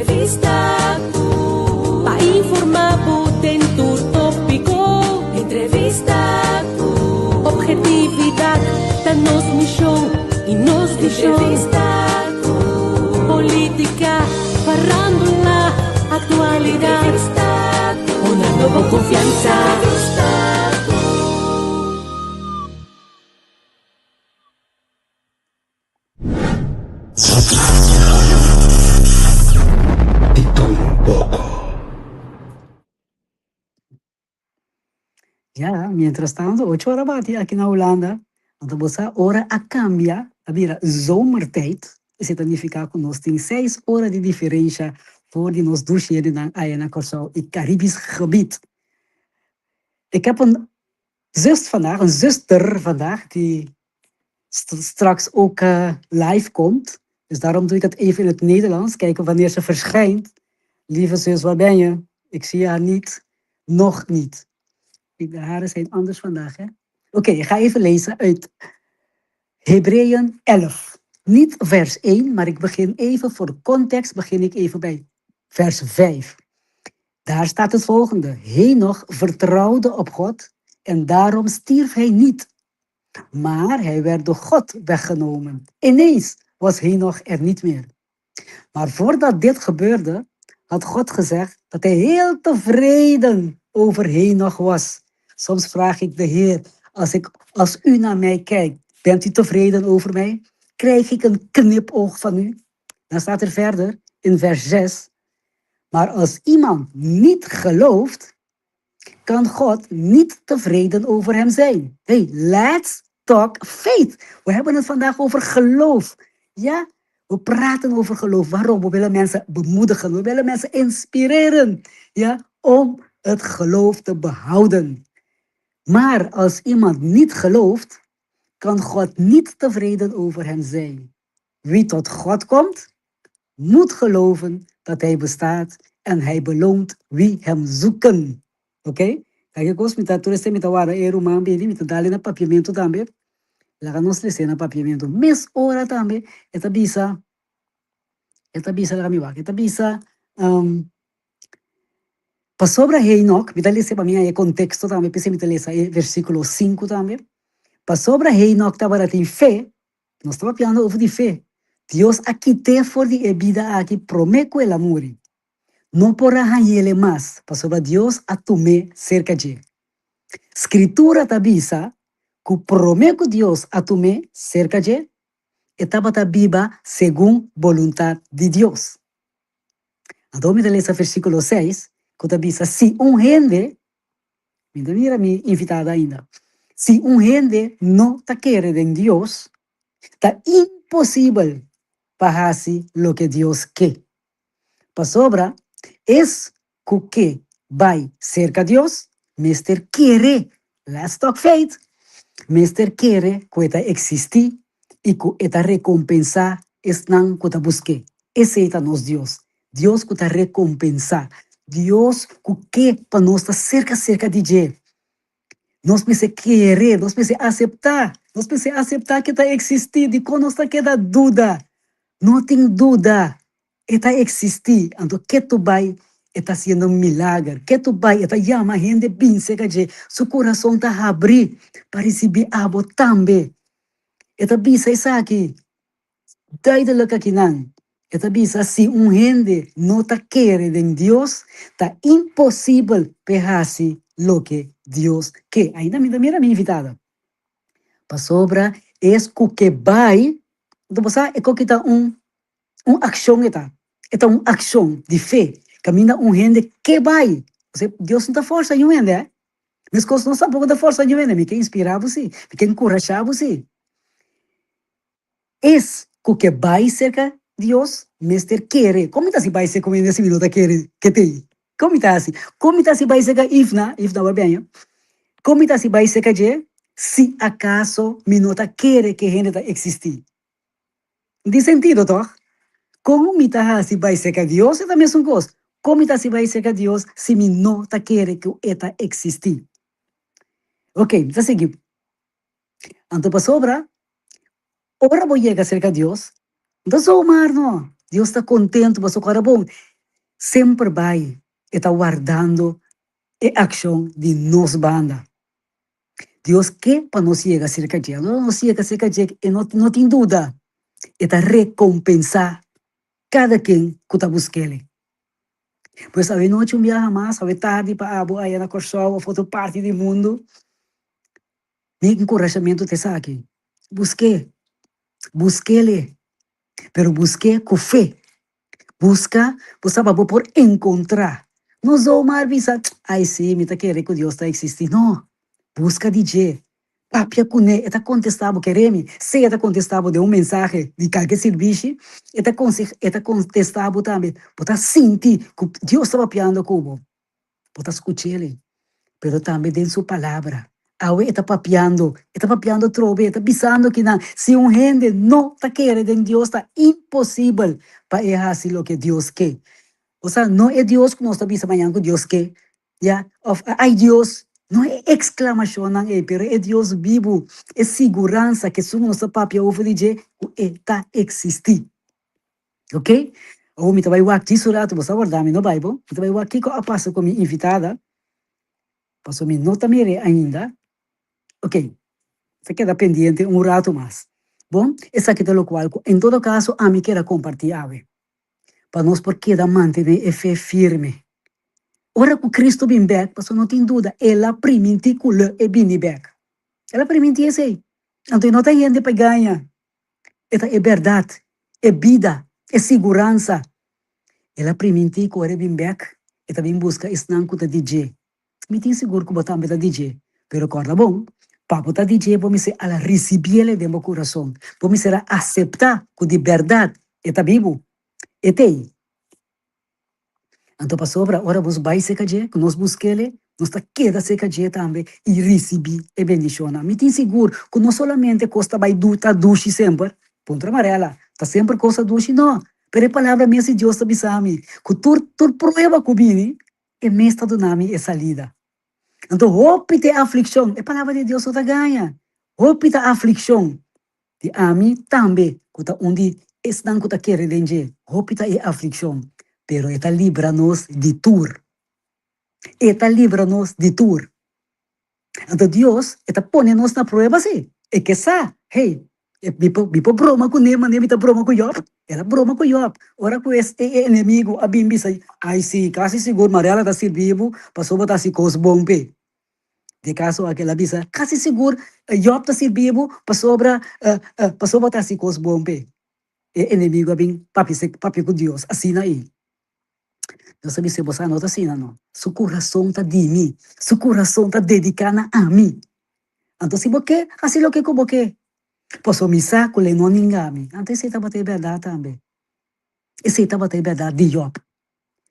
Entrevista para informar tem tópico. Entrevista objetividade da nos missão e nos missão. Entrevista política, farándula, atualidade. Una nova confiança. Ja, mientras tanto, 8 horas bate aqui na Holanda. Então, você hora a cambia, a vira zomertijd. Isso significa que nós temos 6 horas de diferença voor die nos douchen na Curaçao e Caribisch gebied. Ik heb een zus vandaag, een zuster vandaag, die straks ook live komt. Dus daarom doe ik het even in het Nederlands, kijken wanneer ze verschijnt. Lieve zus, waar ben je? Ik zie haar niet. Nog niet. De haren zijn anders vandaag, hè? Oké, ik ga even lezen uit Hebreeën 11. Niet vers 1, maar ik begin even voor de context, begin ik even bij vers 5. Daar staat het volgende. Henoch vertrouwde op God en daarom stierf hij niet. Maar hij werd door God weggenomen. Ineens was Henoch er niet meer. Maar voordat dit gebeurde, had God gezegd dat hij heel tevreden over Henoch was. Soms vraag ik de Heer, als u naar mij kijkt, bent u tevreden over mij? Krijg ik een knipoog van u? Dan staat er verder in vers 6. Maar als iemand niet gelooft, kan God niet tevreden over hem zijn. Hey, let's talk faith. We hebben het vandaag over geloof. Ja, we praten over geloof. Waarom? We willen mensen bemoedigen. We willen mensen inspireren. Ja, om het geloof te behouden. Maar als iemand niet gelooft, kan God niet tevreden over hem zijn. Wie tot God komt, moet geloven dat hij bestaat en hij beloont wie hem zoeken. Oké? Kijk, ik was met dat toeristen met de ware eruman baby met de dalen na papiamento tambe. Laga nos lesen na papiamento. Mes ora tambe. Eta bisa laga mi wak. Eta bisa pasobra Henoch, me lese para mim aí contexto também, pensei me lese versículo 5 também. Pasobra Henoch estava em fé. Nós estamos falando over de fé. Deus aqui te for de vida aqui prometo el amor. Não porá ele mais, pasobra Deus a tomar cerca de. Escritura tabisa que prometo Deus a tomar cerca de. Estava tabiba segundo vontade de Deus. Então me lese versículo 6. Que tabisa se gente, mira me invitada ainda. Se gente não está querendo em Deus, está impossível para fazer o que Deus quer. Para sobra, é que vai cerca de Deus, Mister quer, let's talk faith, Mister quer que está existir e que está recompensar não que está busque. Esse é nos Deus. Deus que está recompensar. Deus que quer para nós estar cerca de Deus. Nós precisamos querer, nós precisamos aceitar que está existindo e quando nós está queda dúvida, não tem dúvida, está existindo, então que tu vai, está sendo um milagre, que tu vai, está chama a gente bem cerca de seu coração está abrir para receber algo também. Está bisa isso aqui, duidelijk aqui não. Está bisa se gente não está querendo em Deus, está impossível para fazer lo que Deus quer. Ainda mira minha invitada. Para sobra, é o que vai, então você é que está ação, é uma ação de fé. Caminha gente que vai. Deus não dá força em gente, né? Mas coisas não são pouco da força em gente, me quer inspirar você, me quer encorajar você. É o que vai cerca Deus, Mister quer. Como está se vai ser como nesse minuto que tem? Como está assim? Como está se vai ser Ifna vai bem? Como está se vai ser que se acaso minuto quer que gente está existir? De sentido, toch? Como está se vai ser que Deus é a mesma coisa? Como está se vai ser que Deus se minuto quer que está existir? Ok, já seguimos. Então, para sobra, ora vou chegar cerca de Deus. Então, só o mar, não. Deus está contente, mas o cara bom. sempre vai estar guardando a ação de nos banda. Deus quer para nós chegar cerca de não nos chega cerca de e não tem dúvida, está recompensar cada quem que está buscando. Pois a noite um viaja mais, a tarde para aí na Corsol, a foto parte do mundo. Meu encorajamento te sabe. Busque-le, pero busque com fé. Busca, você vai por encontrar. Não só uma avisa, ai sim, me tá querendo que Deus está existindo. Não, busca DJ. Papia cune, está contestado, quereme. Se está contestado de mensagem de qualquer serviço, está contestado também. Pode sentir que Deus está papiando como. Pode escutar ele, pero também dentro sua palavra. Awe está papiando trove, está pisando que não. Se gente não está querendo Deus, está impossível para fazer o que Deus quer. O sea, não é Deus que nós está pensando amanhã que Deus quer. Yeah? Ai Deus, não é exclamação, não é, pero é Deus vivo, é segurança que se nossa papia ouve dizer que está existir. Ok? Ou me trabalho aqui, surato, você guardar-me no Bible, me trabalho aqui com a passa com minha invitada, passou me nota mere ainda. Ok, se queda pendiente rato mais. Bom, essa aqui é o qual, em todo caso, a mim quero compartilhar. Para nós, porque da manter a fé firme. Ora que Cristo vem back, mas não tem dúvida, ela permite que ele venha back. Ela permite isso aí. Então, não tem gente para ganhar. Esta é verdade, é vida, é segurança. Ela permite que ele venha back, e também busca esnanco da DJ. Me tem seguro que botar da DJ. Pero corda bom, para botar DJ, vamos ser ela receber ele de meu coração. Vamos ser aceitar que de verdade, está vivo. E tem. Então, para sobra, ora vos vai seca de, que nós busquele, nós está queda seca de também, e receber e bendição. Me tem seguro que não solamente costa vai duta duche sempre, ponto amarela, está sempre costa duche, não. Pero a palavra minha se Deus sabe sabe, que tu prova que vini, e me está dando a salida. Então, opte a aflição, a palavra de Deus só ganha. Opte a aflição, de a mim também, que está onde estão que está querendo, opte a aflição. Pero esta libra-nos de tur. Esta libra-nos de tur. Então Deus está pondo-nos na prova, sim. É que sa, hey, bipo broma com ele, mas ele está broma com Job. Ela broma com Job. Ora com esse inimigo, a bimbi sai, ai sim, quase seguro, Mariela está se vivo, passou botar se cos bombe. De caso aquela bisa, quase seguro, Job está se vivo, passou botar se cos bombe. E inimigo a bim, papi com Deus, assim aí. Eu sabia se você anota assim, não? Seu coração está de mim. Seu coração está dedicado a mim. Então, se você, assim o que como que? Posso me saco, le não engame. Então, você está batendo verdade também. E você está batendo verdade de Job.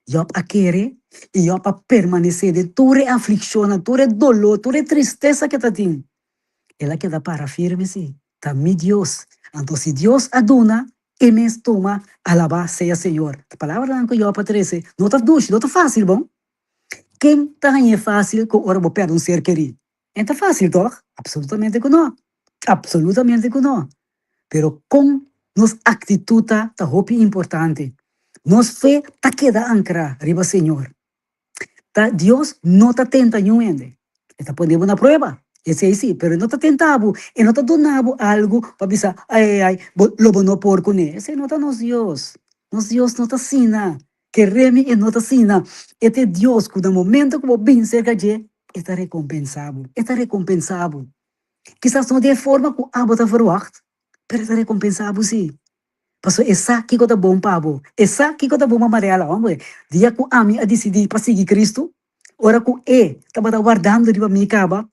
Job a querer e Job a permanecer de toda a aflição, toda a dolor, toda a tristeza que está tendo. Ela queda para firme, sim. Está mi Deus. Então, se Deus aduna, e me toma, alabar seja Senhor. A palavra que eu para 13, não está ducho, não está fácil, bom? Quem está é fácil que ora vou perder ser querido? Não está fácil, toch? Absolutamente que não. Absolutamente que não. Pero com nos atitude está muito importante. Nos fé está queda ancra, arriba Senhor. Tá, Deus não está tentando ainda. Está poniendo na prova. Esse aí sim, pero não está tentando, e não está donando algo para pensar, lobo não porco, né? Esse não está nos Deus. Nos Deus não está assim, que reme e não está assim. Este Deus, que no momento que vem cerca de, está recompensado. Está recompensado. Quizás não de forma que a está verwacht, pero está recompensado, sim. Passou essa que está bom para abo. Essa que está bom amarela, homem. Dia que a mim a decidir para seguir Cristo, ora que estava guardando de minha caba,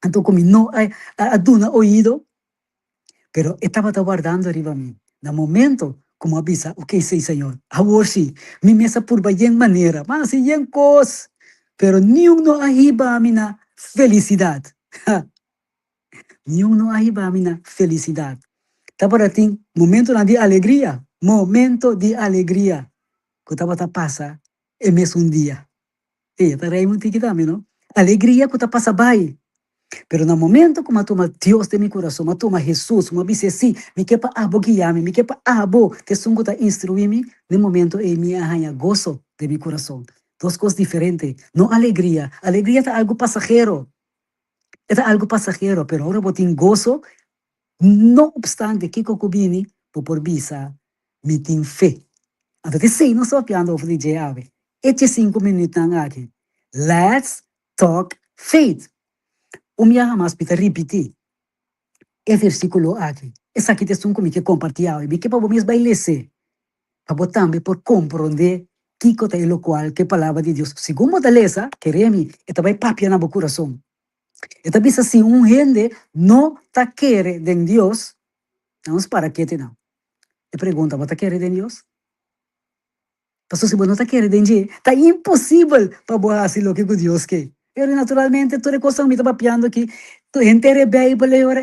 então como não a duna ouído, pero estava guardando arriba a mim. No momento, como avisa, ok, sei, Senhor, agora sim, me mesa por bem maneira, mas sim, cos, pero nenhum não arriba a minha felicidade. Nenhum não arriba a minha felicidade. Tá para ti, momento de alegria, que estava a passar, é mesmo dia. E tá aí muito que também, não? Alegria que está passa bem. Pero no momento como toma Deus de meu coração, me toma Jesus, me diz assim, me quer para abo guiar-me, me quer para abo, te sungo ta instruir-me, no momento me arranha gozo, de mi corazón. Dos cosas diferentes. No alegría. Alegría es algo pasajero. Es algo pasajero, pero ahora botín gozo. No obstante, que cocubini, por visa, mi tin fe. Entonces, sí, no estoy hablando de DJ Ave. Este 5 minutos aquí. Let's talk faith. Día más pita repetir. El versículo aquí. Es aquí te son como que compartilhado. Y que para vos bailarse. Para vos también por comprender que cosa es lo cual, que palabra de Dios. Según Modaleza, queremos, esta vai papia na corazón. Esta vez si gente no te quiere de Dios, vamos para qué te no. Te pregunta, ¿vos te quiere de Dios? Pastor, si vos no te quiere de Dios, está imposible para vos hacer lo que Dios quiere. Pero naturalmente, toda cosa me está papiando aquí. Tu gente rebelde, ahora,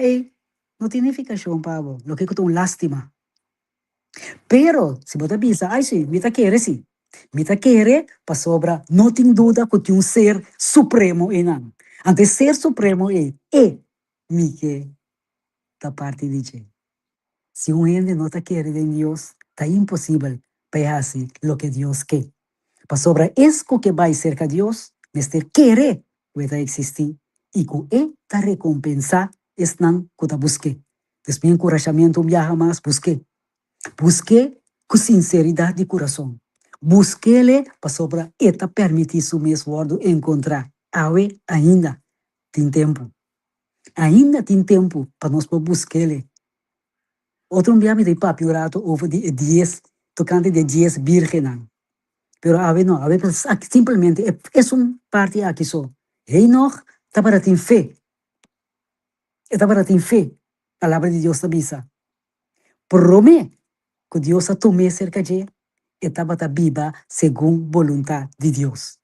no tiene ficación, Pablo. Lo que es una lástima. Pero, si vos te piensas, ay, sí, me te quiere, sí. Me te quiere, para sobra, no tengo duda que tiene un ser supremo en él. Ante ser supremo es, mi que da parte de Dios. Si un gente no te quiere de Dios, está imposible para hacer lo que Dios quiere. Para sobra, es que va cerca de Dios, este quiere puede existir y que esta recompensa es nan que te busque. Después, encorajamiento, viaja más, busque. Busque con sinceridad de corazón. Busquele para sobra esta permitir su mesmo encontrar. Awe ainda tem tempo. Ainda tem tempo para nós busquele. Outro dia me dei papi rato over de 10, tocante de 10 vírgenes. Pero ave não, ave simplesmente é uma parte aqui só. Ei nog, está para ter fé. Está para ter fé. Palavra de Deus avisa. Promete que Deus a tome cerca de estava viva segundo voluntad de Deus.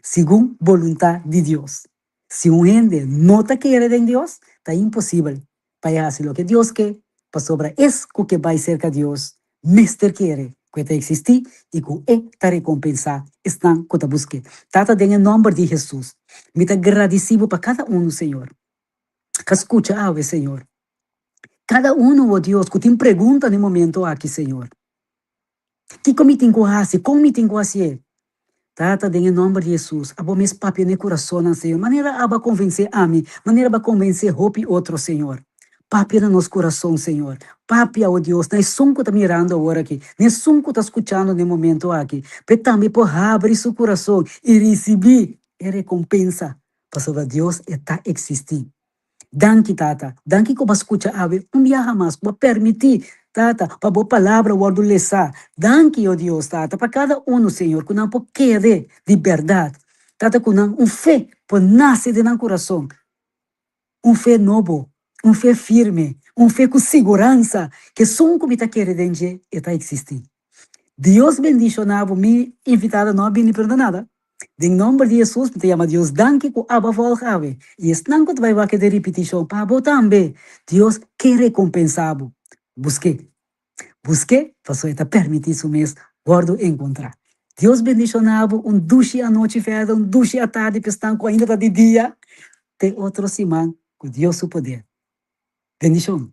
Segundo voluntad de Deus. Se um gente não te quiere de Deus, está impossível para fazer o que Deus quer, para sobra es que vai cerca de Deus, Mister quiere que te existir e que esta recompensa está que te busque. Tata, em nome de Jesus, me te agradecido para cada Senhor. Que escucha, ave, Senhor. Cada oh Deus, que te pergunta no momento aqui, Senhor. Que como tenho que fazer? Como tenho que fazer? Tata, em nome de Jesus, abo mes papi no coração, Senhor. Maneira aba convencer a mim, maneira aba convencer hope outro, Senhor. Papi no nosso coração, Senhor. Papi, oh Deus, nós somos que está mirando agora aqui. Nós somos que está escutando no momento aqui. Mas também por abrir seu coração e receber a recompensa. Para Deus está existindo. Danke, Tata. Danke que você escuta ave. Dia mais, para permitir, Tata, para boa palavra, o lesar. Danke, oh Deus, Tata, para cada Senhor, que não pode querer de verdade. Tata, que não fé, por nascer de nosso coração. Fé novo, fé firme, fé com segurança, que só como está querendo está existindo. Deus bendicionava, me invitada não bem perdonada. Em nome de Jesus, te chama Deus, danke que aba volgave. E estão que vai que de repetição, para também. Deus quer recompensar. Busque, passou a permitir isso mesmo, guardo encontrar. Deus bendicionava, duche à noite feda, duche à tarde, que estão ainda de dia. Tem outro semana, com Deus o poder. Bendição.